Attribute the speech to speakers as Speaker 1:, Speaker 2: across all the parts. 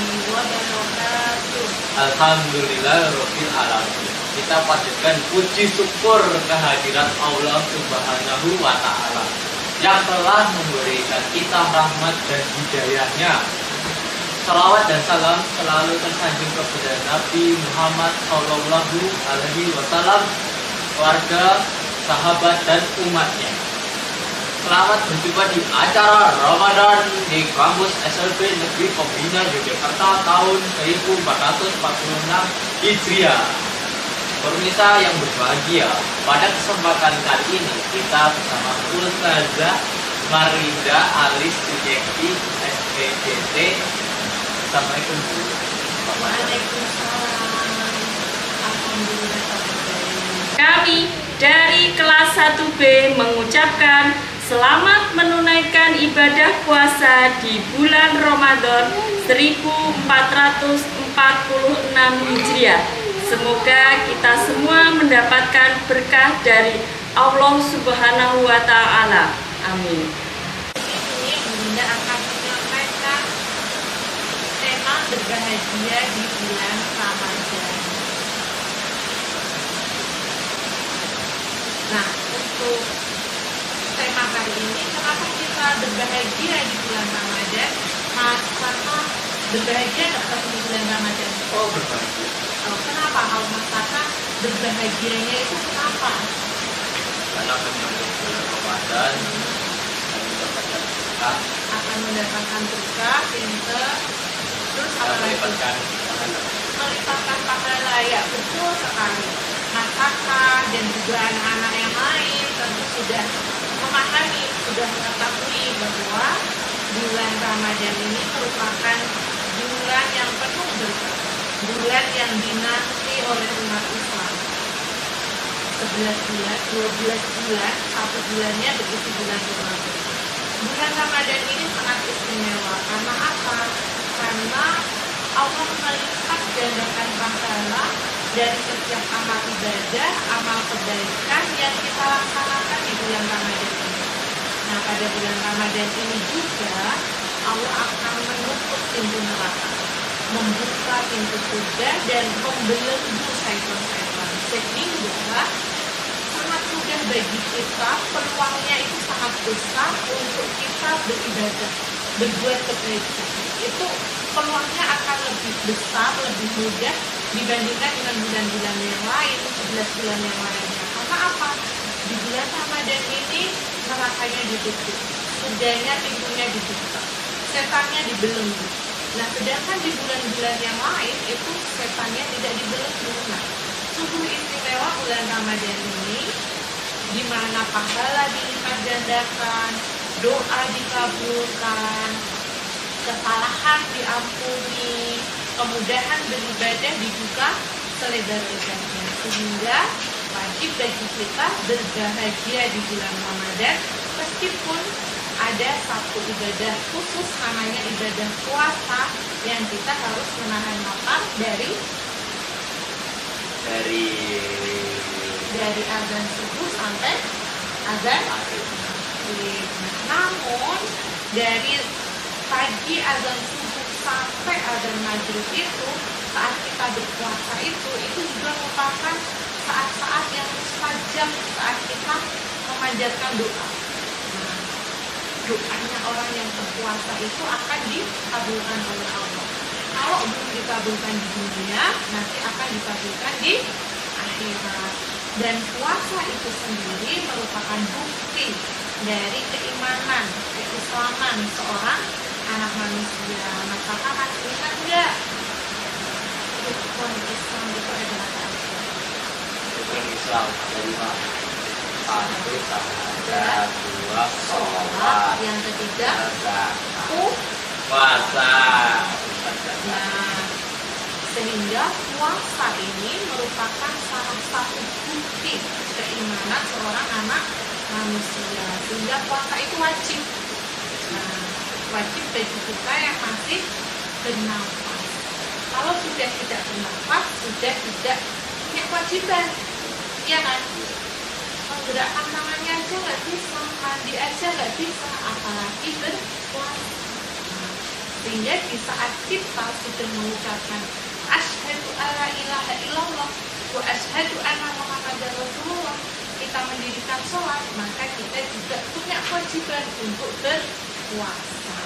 Speaker 1: wabarakatuh.
Speaker 2: Alhamdulillahirabbil alamin. Kita panjatkan puji syukur kehadirat Allah Subhanahu wa taala yang telah memberikan kita rahmat dan hidayahnya. Salawat dan salam selalu tersanjung kepada Nabi Muhammad Shallallahu Alaihi Wasallam, keluarga, sahabat dan umatnya. Selamat berjumpa di acara Ramadan di kampus SLB Negeri Pembina Yogyakarta tahun 1446 Hijriah. Pemirsa yang berbahagia, pada kesempatan kali ini kita bersama Ustazah Marinda Alis Sujekti SPDT. Assalamualaikum Bu.
Speaker 1: Waalaikumsalam. Alhamdulillah.
Speaker 3: Kami dari kelas 1B mengucapkan selamat menunaikan ibadah puasa di bulan Ramadan 1446 Hijriah. Semoga kita semua mendapatkan berkah dari Allah Subhanahu wa taala. Amin.
Speaker 1: Ini Bunda akan menyampaikan tema berbahagia di bulan Ramadan. Nah, untuk tema kali ini, kenapa kita berbahagia di bulan Ramadan? Karena berbahagia nggak pas di bulan Ramadan?
Speaker 2: Oh, berbahagia.
Speaker 1: Oh, kenapa? Kalau Mas Tata berbahagianya itu kenapa?
Speaker 2: Karena menyambut bulan Ramadan dan mendapatkan berkah,
Speaker 1: Akan mendapatkan berkah, pinter, terus
Speaker 2: dan
Speaker 1: apa lagi?
Speaker 2: mendapatkan pahala.
Speaker 1: Melipatkan pahala, ya betul sekali. Mas Tata dan juga anak-anak yang lain tentu sudah memahami, sudah mengetahui bahwa bulan Ramadan ini merupakan bulan yang penuh berkah, bulan yang dinanti oleh umat Islam. 11 bulan, 12 bulan, satu bulannya berisi bulan Ramadan. Bulan Ramadan ini sangat istimewa karena apa? Karena Allah melipat gandakan pahala dari setiap amal ibadah, amal kebaikan yang kita laksanakan di bulan Ramadan ini. Nah, pada bulan Ramadan ini juga Allah akan menutup pintu neraka, membuka pintu surga dan membelenggu syaitan-syaitan, sehingga sangat mudah bagi kita, peluangnya itu sangat besar untuk kita beribadah, berbuat kebaikan. Itu peluangnya akan lebih besar, lebih mudah dibandingkan dengan bulan-bulan yang lain, 11 bulan yang lainnya. Karena apa? Di bulan Ramadan ini nerakanya ditutup, surganya pintunya dibuka, setannya dibelenggu. Nah, sedangkan di bulan-bulan yang lain itu setannya tidak dibelenggu. Nah, sungguh istimewa bulan Ramadan ini, di mana pahala dilipat gandakan, doa dikabulkan, kesalahan diampuni, kemudahan beribadah dibuka selebar-lebarnya, sehingga wajib bagi kita berbahagia di bulan Ramadan, meskipun ada satu ibadah khusus namanya ibadah puasa yang kita harus menahan lapar dari azan subuh sampai azan maghrib. Namun dari pagi azan subuh sampai azan maghrib itu, saat kita berpuasa itu juga merupakan saat-saat yang mustajab, saat kita memanjatkan doa. Nah, doanya orang yang berpuasa itu akan dikabulkan oleh Allah. Kalau belum dikabulkan di dunia, nanti akan dikabulkan di akhirat. Dan puasa itu sendiri merupakan bukti dari keimanan, keislaman seorang anak manusia. Maka masih ingat nggak? Rukun Islam itu adalah apa?
Speaker 2: Rukun Islam dari mana? Satu, syahadat, dua, sholat,
Speaker 1: yang ketiga,
Speaker 2: zakat,
Speaker 1: puasa.
Speaker 2: puasa.
Speaker 1: Nah, sehingga puasa ini merupakan salah satu bukti keimanan seorang anak manusia. Sehingga puasa itu wajib. Nah, wajib bagi kita yang masih bernafas. Kalau sudah tidak bernafas, sudah tidak punya kewajiban, ya kan? Menggerakkan tangannya aja nggak bisa, mandi aja nggak bisa, apalagi berpuasa. Sehingga di saat kita sudah mengucapkan asyhadu alla ilaha illallah wa asyhadu anna muhammadar rasulullah, kita mendirikan sholat, maka kita juga punya kewajiban untuk berpuasa.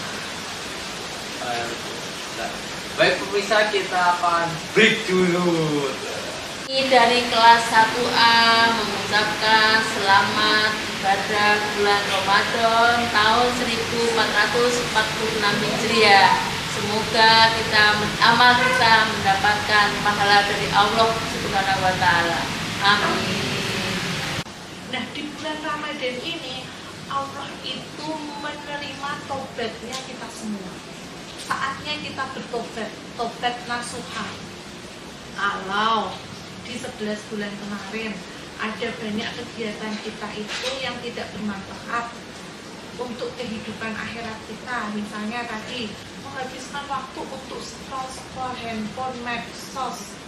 Speaker 2: Baik pemirsa, kita akan break dulu.
Speaker 3: Dari kelas 1A mengucapkan selamat ibadah bulan Ramadan tahun 1446 Hijriah. Semoga amal kita mendapatkan pahala dari Allah Subhanahu wa taala. Amin.
Speaker 1: Nah, di bulan Ramadan ini Allah itu menerima tobatnya kita semua. Saatnya kita bertobat, tobat nasuha. Kalau di 11 bulan kemarin ada banyak kegiatan kita itu yang tidak bermanfaat untuk kehidupan akhirat kita, misalnya tadi menghabiskan waktu untuk scroll handphone, medsos,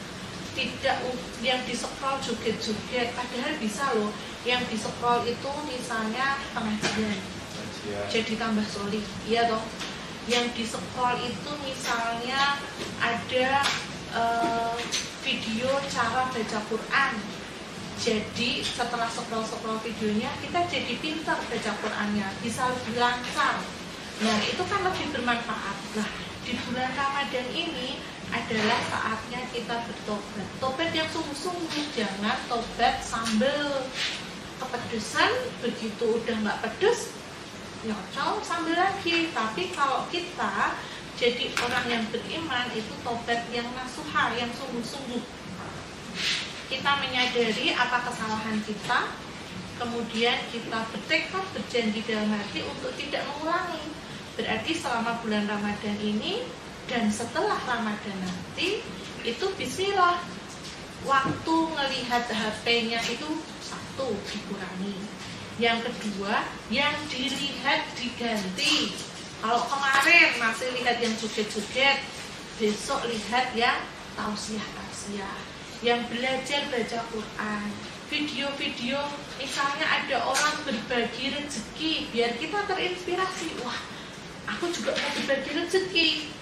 Speaker 1: tidak yang di scroll joget-joget, padahal bisa loh yang di scroll itu misalnya pengajian, jadi tambah solid, iya toh. Yang di scroll itu misalnya ada video cara baca Quran, jadi setelah scroll videonya kita jadi pintar baca Qurannya, bisa lebih lancar. Nah, itu kan lebih bermanfaat. Nah, di bulan Ramadan ini adalah saatnya kita bertobat. Tobat yang sungguh-sungguh, jangan tobat sambil kepedesan, begitu udah nggak pedes nyocol sambil lagi. Tapi kalau kita jadi orang yang beriman, itu tobat yang nasuha, yang sungguh-sungguh. Kita menyadari apa kesalahan kita, kemudian kita bertekad, berjanji dalam hati untuk tidak mengulangi. Berarti selama bulan Ramadan ini dan setelah Ramadan nanti, itu bismillah, waktu ngelihat HP-nya itu satu dikurangi. Yang kedua, yang dilihat diganti. Kalau kemarin masih lihat yang joget-joget, besok lihat yang tausiah-tausiah, yang belajar baca Quran. Video-video misalnya ada orang berbagi rezeki, biar kita terinspirasi. Wah, aku juga mau berbagi rezeki.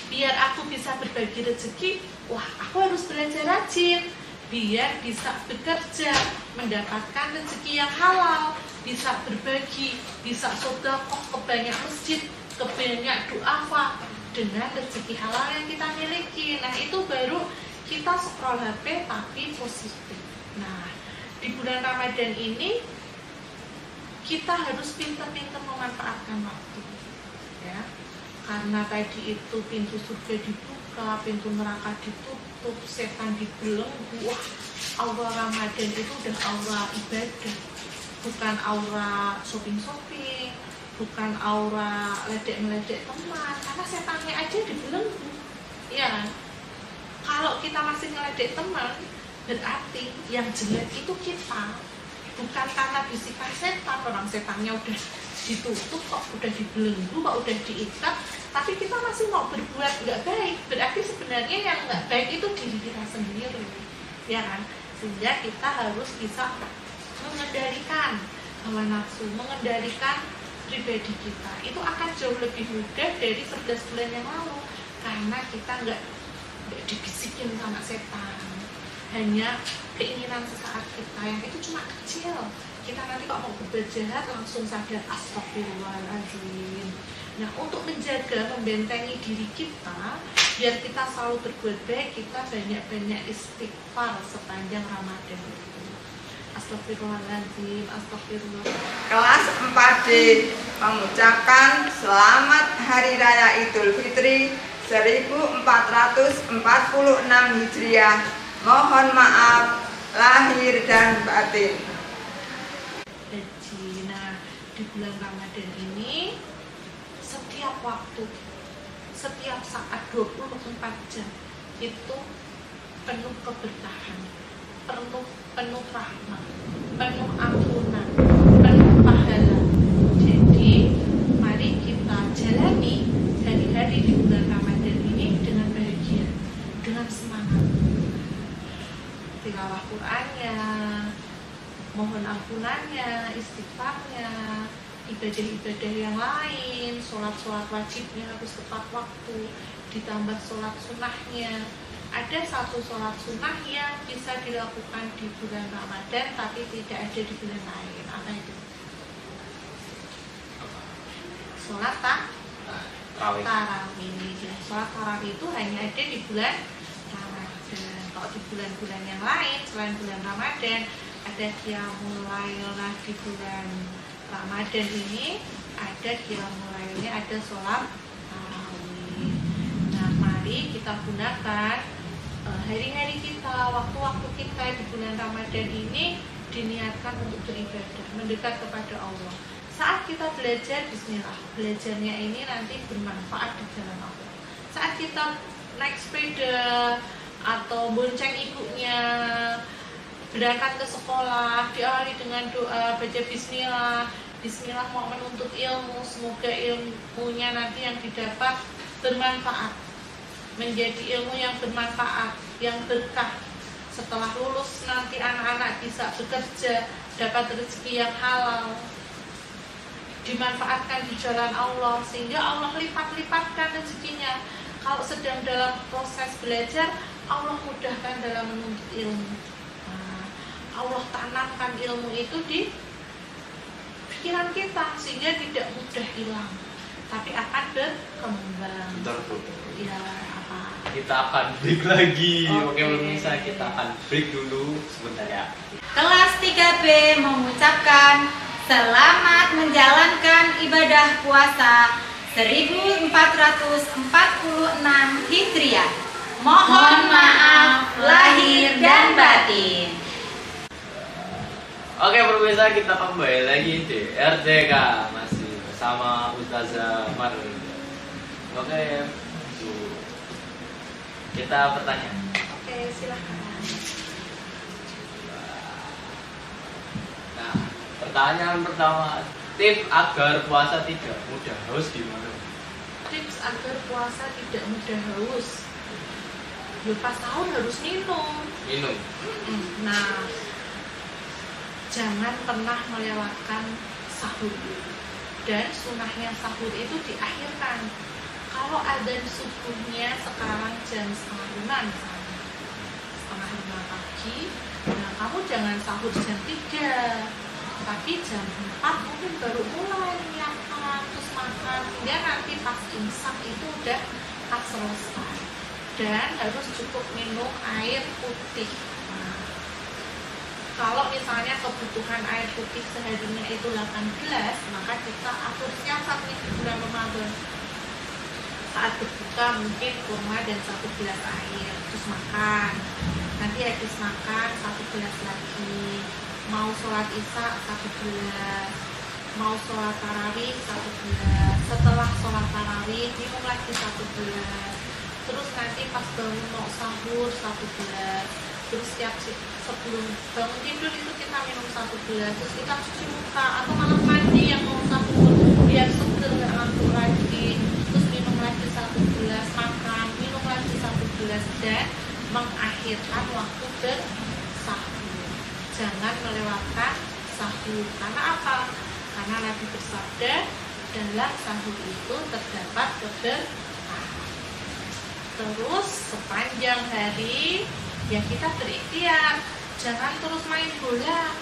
Speaker 1: Biar aku bisa berbagi rezeki, wah aku harus belajar rajin. Biar bisa bekerja, mendapatkan rezeki yang halal, bisa berbagi, bisa sedekah ke banyak masjid, ke banyak duafa dengan rezeki halal yang kita miliki. Nah, itu baru kita scroll HP tapi positif. Nah, di bulan Ramadan ini kita harus pintar-pintar memanfaatkan waktu, ya. Karena tadi itu pintu surga dibuka, pintu neraka ditutup, setan dibelenggu. Wah, aura Ramadan itu udah aura ibadah, bukan aura shopping-shopping, bukan aura ledek-meledek teman, karena setannya aja dibelenggu, iya kan? Kalau kita masih ngeledek teman, berarti yang jelek itu kita, bukan karena bisikan setan. Orang setannya udah ditutup kok, udah dibelenggu kok, udah diikat, tapi kita masih mau berbuat nggak baik. Berarti sebenarnya yang nggak baik itu diri kita sendiri, ya kan? Sehingga kita harus bisa mengendalikan hawa nafsu, mengendalikan pribadi kita. Itu akan jauh lebih mudah dari 11 bulan yang lalu, karena kita nggak dibisikin sama setan, hanya keinginan sesaat kita yang itu cuma kecil. Kita nanti kalau mau berbuat jahat langsung sadar, astagfirullahaladzim. Nah, untuk menjaga, membentengi diri kita biar kita selalu berbuat baik, kita banyak-banyak istighfar sepanjang Ramadan itu. Astagfirullahaladzim, astagfirullah.
Speaker 4: Kelas 4D mengucapkan selamat Hari Raya Idul Fitri 1446 Hijriah. Mohon maaf lahir dan batin.
Speaker 1: Nah, di bulan Ramadan ini setiap waktu, setiap saat 24 jam itu penuh keberkahan, penuh rahmat, penuh ampunan, penuh pahala. Jadi mari kita jalani hari-hari di bulan Ramadan ini dengan bahagia, dengan semangat. Tilawah Qur'annya, mohon ampunannya, istighfarnya, ibadah-ibadah yang lain, sholat-sholat wajibnya harus tepat waktu, ditambah sholat sunnahnya. Ada satu sholat sunnah yang bisa dilakukan di bulan Ramadan tapi tidak ada di bulan lain. Apa itu? Sholat tarawih. Sholat tarawih itu hanya ada di bulan Ramadan. Kalau di bulan-bulan yang lain selain bulan Ramadan, ada qiyamul lail di bulan Ramadan ini, ada qiyamul lailnya, ada sholat tarawih. Nah, mari kita gunakan hari-hari kita, waktu-waktu kita di bulan Ramadan ini diniatkan untuk beribadah, mendekat kepada Allah. Saat kita belajar, bismillah, belajarnya ini nanti bermanfaat di jalan Allah. Saat kita naik sepeda atau bonceng ibunya, berangkat ke sekolah, diawali dengan doa, baca bismillah, bismillah mau menuntut ilmu, semoga ilmunya nanti yang didapat bermanfaat, menjadi ilmu yang bermanfaat, yang berkah. Setelah lulus nanti anak-anak bisa bekerja, dapat rezeki yang halal, dimanfaatkan di jalan Allah, sehingga Allah lipat-lipatkan rezekinya. Kalau sedang dalam proses belajar, Allah mudahkan dalam menuntut ilmu. Nah, Allah tanamkan ilmu itu di pikiran kita sehingga tidak mudah hilang, tapi akan berkembang.
Speaker 2: Bentar.
Speaker 1: Ya, apa?
Speaker 2: Kita akan break lagi.
Speaker 1: Oke.
Speaker 2: Oke, pemirsa, kita akan break dulu sebentar ya.
Speaker 5: Kelas 3B mengucapkan selamat menjalankan ibadah puasa 1446 Hijriah. Mohon maaf lahir dan batin.
Speaker 2: Oke, pemirsa, kita kembali lagi di RJK masih bersama Ustazah Marlin. Oke, kita bertanya.
Speaker 1: Oke, silahkan.
Speaker 2: Nah, pertanyaan pertama, tips agar puasa tidak mudah haus gimana?
Speaker 1: Tips agar puasa tidak mudah haus. Pas sahur harus minum. Nah, jangan pernah melewatkan sahur. Dan sunnahnya sahur itu diakhirkan. Kalau adzan subuhnya sekarang jam 4:30 misalnya, 4:30 pagi, nah kamu jangan sahur jam 3, tapi jam 4 mungkin baru mulai menyiapkan, terus makan, hingga nanti pas imsak itu udah selesai. Dan harus cukup minum air putih. Nah, kalau misalnya kebutuhan air putih seharinya itu 8 gelas, maka kita atur siasat nih di bulan Ramadan. Saat berbuka mungkin kurma dan 1 gelas air, terus makan. Nanti habis makan 1 gelas lagi. Mau sholat isya 1 gelas, mau sholat tarawih 1 gelas. Setelah sholat tarawih minum lagi 1 gelas. Terus nanti pas bangun mau sahur 1 gelas. Terus sebelum bangun tidur itu kita minum 1 gelas. Terus kita cuci muka atau malam mandi yang mau sahur biar seger nggak ngantuk lagi. Terus minum lagi 1 gelas, makan, minum lagi 1 gelas, dan mengakhirkan waktu bersahur. Jangan melewatkan sahur. Karena apa? Karena Nabi bersabda, dalam sahur itu terdapat keberkahan. Terus sepanjang hari ya kita berikhtiar, jangan terus main bola,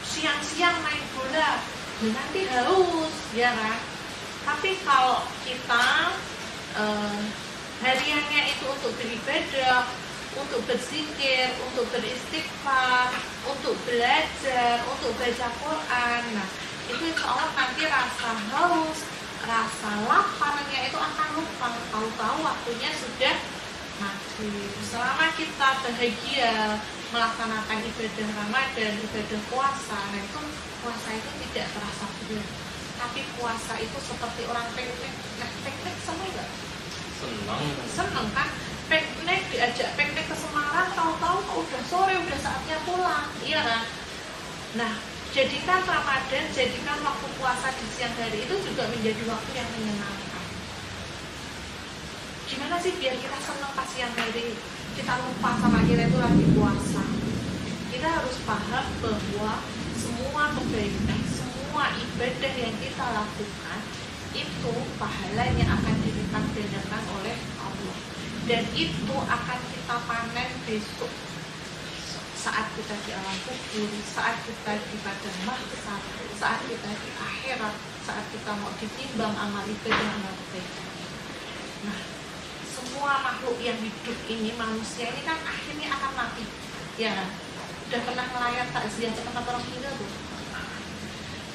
Speaker 1: siang-siang main bola, ya nanti haus, ya kan? Tapi kalau kita hariannya itu untuk beribadah, untuk berzikir, untuk beristighfar, untuk belajar, untuk baca Quran, nah itu insya Allah nanti rasa haus, rasa laparnya itu akan lupa. Tahu-tahu waktunya sudah maghrib. Selama kita bahagia melaksanakan ibadah Ramadan, ibadah puasa, nah itu puasa itu tidak terasa berat. Tapi puasa itu seperti orang piknik. Nah, piknik senang nggak? Senang kan? Piknik, diajak piknik ke Semarang, tahu-tahu udah sore, udah saatnya pulang, iya kan? Nah, jadikan Ramadan, jadikan waktu puasa di siang hari itu juga menjadi waktu yang menyenangkan. Gimana sih biar kita senang pas siang hari, kita lupa sama kita itu lagi puasa? Kita harus paham bahwa semua kebaikan, semua semua ibadah yang kita lakukan itu pahalanya akan dilipat gandakan oleh Allah, dan itu akan kita panen besok saat kita di alam kubur, saat kita di padang mahsyar, saat kita di akhirat, saat kita mau ditimbang amal ibadah amal kebaikan. Nah, semua makhluk yang hidup ini, manusia ini kan akhirnya akan mati. Ya, udah pernah melayat takziah ke tempat orang meninggal tuh?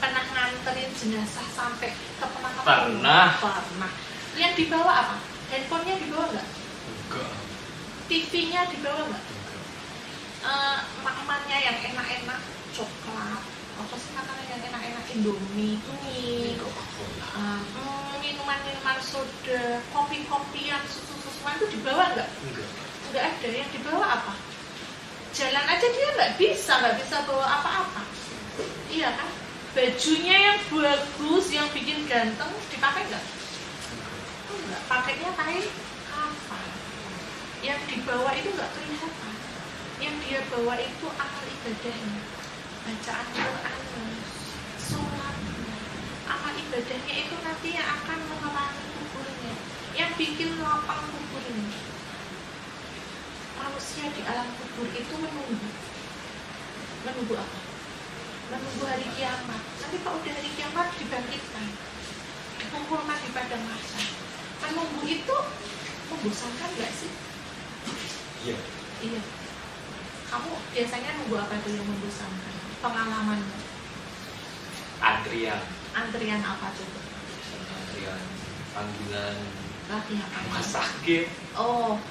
Speaker 1: Pernah nganterin jenazah sampai ke pemakaman? Pernah. Yang dibawa apa? Handphonenya dibawa nggak?
Speaker 2: Enggak.
Speaker 1: TV-nya dibawa nggak? Makanannya yang enak-enak, coklat, apa sih makanan yang enak-enak, Indomie, mie, minuman-minuman soda, kopi-kopian, susu-susuan itu dibawa nggak? Nggak ada. Yang dibawa apa? Jalan aja dia nggak bisa bawa apa-apa. Iya kan? Bajunya yang bagus, yang bikin ganteng, dipakai nggak? Enggak. Pakainya kain kafan. Yang dibawa itu nggak kelihatan. Yang dia bawa itu amal ibadahnya, bacaan Qurannya, sholatnya. Amal ibadahnya itu nanti yang akan menerangi kuburnya, yang bikin lapang kuburnya. Manusia di alam kubur itu menunggu apa? Menunggu hari kiamat. Nanti kalau udah hari kiamat dibangkitkan, dikumpulkan di padang mahsyar. Menunggu itu membosankan nggak sih? Iya. Kamu biasanya nunggu apa tuh yang membosankan? Pengalamanmu? Antrian apa tuh?
Speaker 2: Antrian panggilan
Speaker 1: Lagi apa?
Speaker 2: rumah sakit.
Speaker 1: Oh,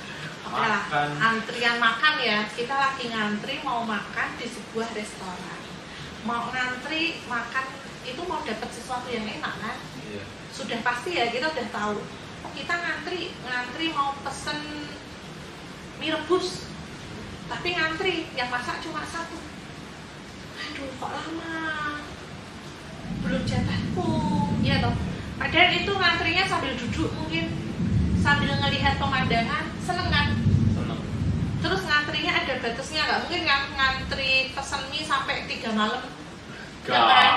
Speaker 2: Makan.
Speaker 1: Antrian makan ya. Kita lagi ngantri mau makan di sebuah restoran. Mau ngantri makan itu mau dapat sesuatu yang enak kan?
Speaker 2: Iya.
Speaker 1: Sudah pasti ya, kita udah tahu. Oh, kita ngantri mau pesen mie rebus. Tapi ngantri, yang masak cuma satu. Aduh, kok lama? Belum jatahku. Iya toh. Padahal itu ngantrinya sambil duduk mungkin, sambil ngelihat pemandangan, seneng kan?
Speaker 2: Seneng.
Speaker 1: Terus ngantrinya ada batasnya nggak? Mungkin ngantri pesen mie sampai 3 malam. Nggak kan?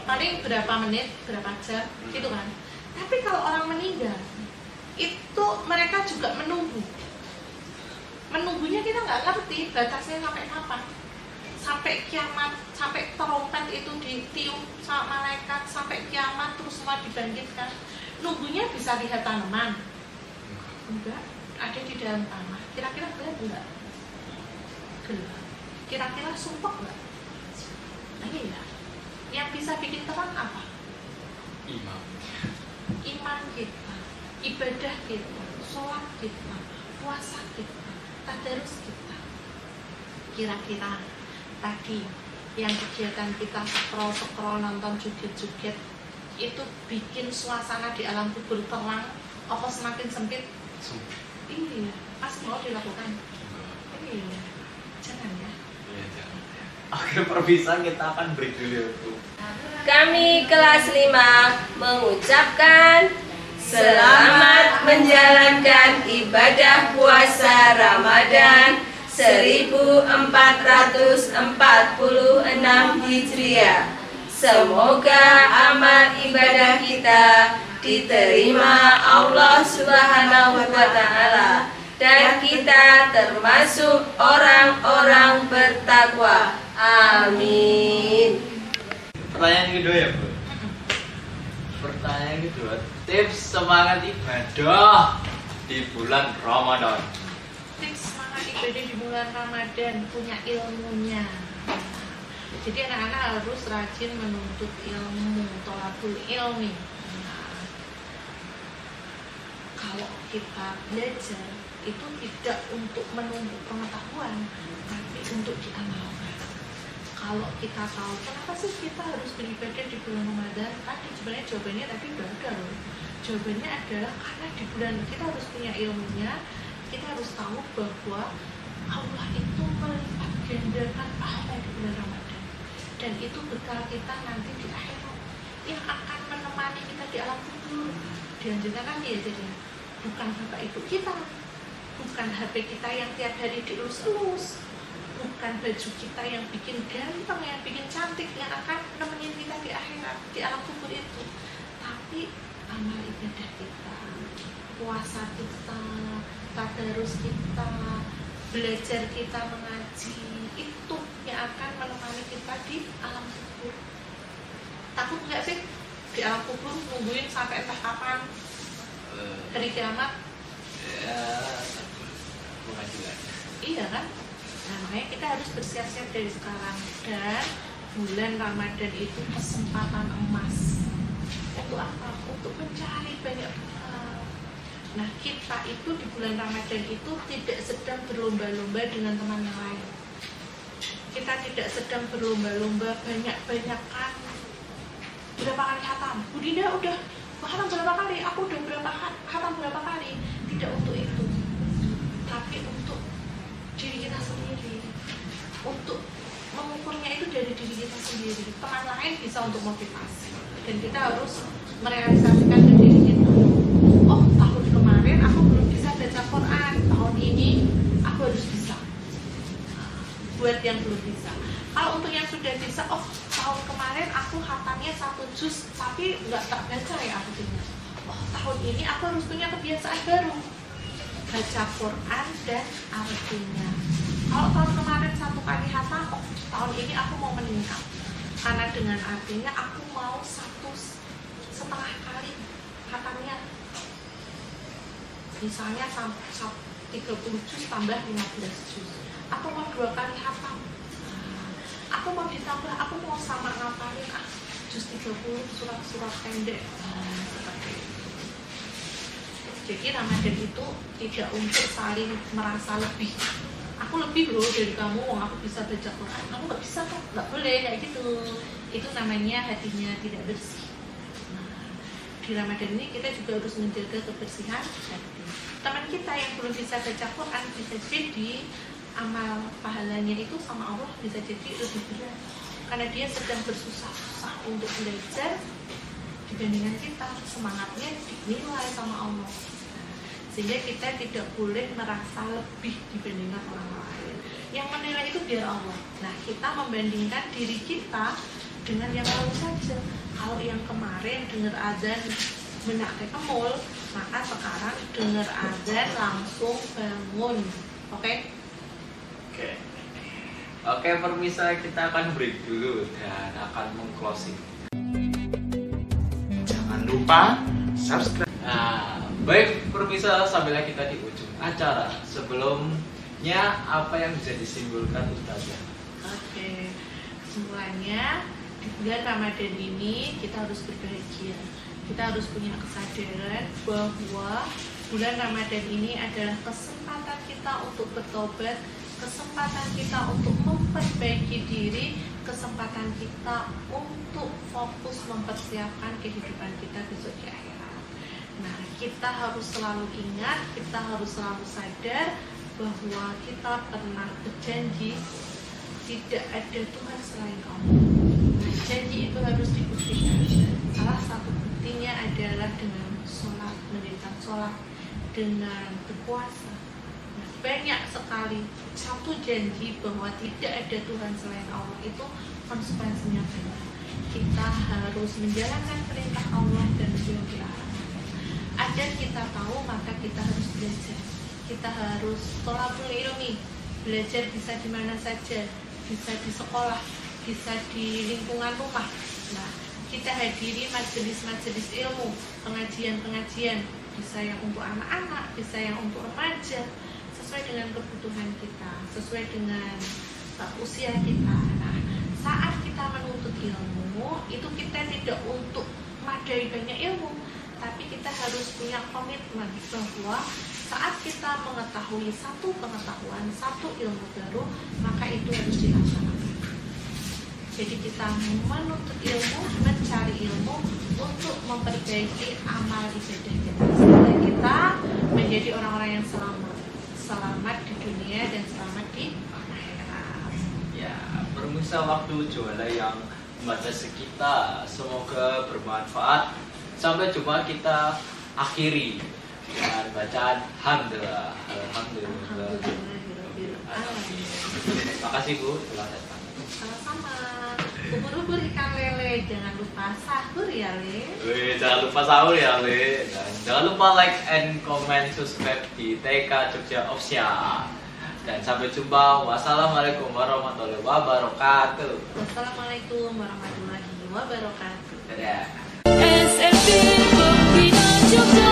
Speaker 1: Paling berapa menit, berapa jam, gitu kan? Tapi kalau orang meninggal, itu mereka juga menunggu. Menunggunya kita nggak ngerti batasnya sampai kapan, sampai kiamat, sampai trompet itu ditiup sama malaikat, sampai kiamat terus semua dibangkitkan. Nunggunya bisa lihat tanaman? Enggak, ada di dalam tanah. Kira-kira gelap enggak? Gelap. Kira-kira sumpah enggak? Nah, iya. Yang bisa bikin terang apa? Iman kita, ibadah kita, sholat kita, puasa kita, tadarus kita. Kira-kira tadi yang kegiatan kita scroll nonton joget-joget itu bikin suasana di alam kubur terang apa semakin sempit? Iya, pasti mau dilakukan. Iya, jangan ya.
Speaker 2: Oke, perpisahan kita akan break dulu.
Speaker 6: Kami kelas 5 mengucapkan selamat menjalankan ibadah puasa Ramadan 1446 Hijriah. Semoga amal ibadah kita diterima Allah Subhanahu wa Ta'ala dan kita termasuk orang-orang bertakwa. Amin.
Speaker 2: Pertanyaan kedua ya, Bu. Pertanyaan kedua, tips semangat ibadah di bulan Ramadan.
Speaker 1: Tips semangat ibadah di bulan Ramadan, punya ilmunya. Jadi anak-anak harus rajin menuntut ilmu, tholabul ilmi. Nah, kalau kita belajar itu tidak untuk menunggu pengetahuan, tapi untuk diamalkan. Kalau kita tahu kenapa sih kita harus beribadah di bulan Ramadan, tadi sebenarnya jawabannya tadi udah ada loh. Jawabannya adalah karena di bulan kita harus punya ilmunya, kita harus tahu bahwa Allah itu melipat gandakan pahala di bulan Ramadan, dan itu bekal kita nanti di akhirat yang akan menemani kita di alam kubur. Dianjurkan kan ya, jadi bukan bapak ibu kita, bukan HP kita yang tiap hari dielus-elus, bukan baju kita yang bikin ganteng, yang bikin cantik, yang akan nemenin kita di akhirat, di alam kubur itu, tapi amal ibadah kita, puasa kita, tadarus kita, belajar kita mengaji, itu yang akan menemani kita di alam kubur. Takut nggak sih di alam kubur nungguin sampai entah kapan hari kiamat?
Speaker 2: Ya, pengadilan.
Speaker 1: Iya kan? Nah, makanya kita harus bersiap-siap dari sekarang. Dan bulan Ramadan itu kesempatan emas. Untuk apa? Untuk mencari banyak hal. Nah, kita itu di bulan Ramadan itu tidak sedang berlomba-lomba dengan teman yang lain. Kita tidak sedang berlomba-lomba banyak-banyakan berapa kali khatam. Bu Dinda udah khatam berapa kali? Aku udah berapa khatam berapa kali? Tidak untuk itu, tapi untuk diri kita sendiri, untuk mengukurnya itu dari diri kita sendiri. Teman lain bisa untuk motivasi, dan kita harus merealisasikan ke diri kita. Oh, tahun kemarin aku belum bisa baca Quran, tahun ini aku harus bisa. Buat yang belum bisa, kalau untuk yang sudah bisa, oh tahun kemarin aku khatamnya 1 juz tapi nggak tak baca ya artinya. Oh, tahun ini aku harus punya kebiasaan baru, baca Quran dan artinya. Kalau tahun kemarin 1 kali khatam, oh, tahun ini aku mau meningkat, karena dengan artinya aku mau 1,5 kali khatamnya. Misalnya 30 juz tambah 15 juz. Aku mau 2 kali khatam. Aku mau ditambah, aku mau sama ngapalin juz 30 surat-surat pendek. Seperti itu. Jadi Ramadan itu tidak untuk saling merasa lebih. Aku lebih loh dari kamu, aku bisa baca Quran, kamu nggak bisa kok, nggak boleh kayak gitu. Itu namanya hatinya tidak bersih. Nah, di Ramadan ini kita juga harus menjaga kebersihan hati. Teman kita yang belum bisa baca Quran bisa jadi amal pahalanya itu sama Allah bisa jadi lebih berat, karena dia sedang bersusah-susah untuk belajar dibandingkan kita, semangatnya dinilai sama Allah. Sehingga kita tidak boleh merasa lebih dibandingkan orang lain. Yang menilai itu biar Allah. Nah, kita membandingkan diri kita dengan yang lalu saja. Kalau yang kemarin dengar azan benak kemul, maka sekarang dengar azan langsung bangun. Oke?
Speaker 2: Oke, permisa, kita akan break dulu dan akan meng-closing.
Speaker 7: Jangan lupa subscribe.
Speaker 2: Nah, baik permisa, sampailah kita di ujung acara. Sebelumnya, apa yang bisa disimpulkan Ustazah?
Speaker 1: Oke, kesimpulannya di bulan Ramadan ini kita harus berbahagia. Kita harus punya kesadaran bahwa bulan Ramadan ini adalah kesempatan kita untuk bertobat, kesempatan kita untuk memperbaiki diri, kesempatan kita untuk fokus mempersiapkan kehidupan kita besok di akhirat. Nah, kita harus selalu ingat, kita harus selalu sadar bahwa kita pernah berjanji tidak ada Tuhan selain Allah. Nah, janji itu harus dibuktikan. Salah satu buktinya adalah dengan sholat, mendirikan sholat, dengan berpuasa. Nah, banyak sekali satu janji bahwa tidak ada Tuhan selain Allah itu konsekuensinya banyak. Kita harus menjalankan perintah Allah dan menjauhi larangannya. Agar kita tahu, maka kita harus belajar. Kita harus thalabul ilmi, belajar bisa di mana saja, bisa di sekolah, bisa di lingkungan rumah. Nah, kita hadiri majelis-majelis ilmu, pengajian-pengajian, bisa yang untuk anak-anak, bisa yang untuk remaja, sesuai dengan kebutuhan kita, sesuai dengan usia kita. Nah, saat kita menuntut ilmu, itu kita tidak untuk madai banyak ilmu, tapi kita harus punya komitmen bahwa saat kita mengetahui satu pengetahuan, satu ilmu baru, maka itu harus dilaksanakan. Jadi kita menuntut ilmu, mencari ilmu untuk memperbaiki amal ibadah kita, sehingga kita menjadi orang-orang yang selamat di dunia dan selamat di akhirat.
Speaker 2: Ya, permisa, waktu juara yang membatasi kita, semoga bermanfaat. Sampai jumpa, kita akhiri dengan bacaan Alhamdulillah.
Speaker 1: Alhamdulillahirabbil alamin.
Speaker 2: Makasih Bu telah datang.
Speaker 1: Sama-sama. Ubur-ubur ikan lele, jangan lupa sahur ya Le.
Speaker 2: Wih, jangan lupa sahur ya Le. Dan jangan lupa like and comment, subscribe di TK Jogja Official. Dan sampai jumpa. Wassalamualaikum warahmatullahi wabarakatuh.
Speaker 1: Wassalamualaikum warahmatullahi wabarakatuh.
Speaker 2: Dadah.
Speaker 8: SMP Pembina Jogja.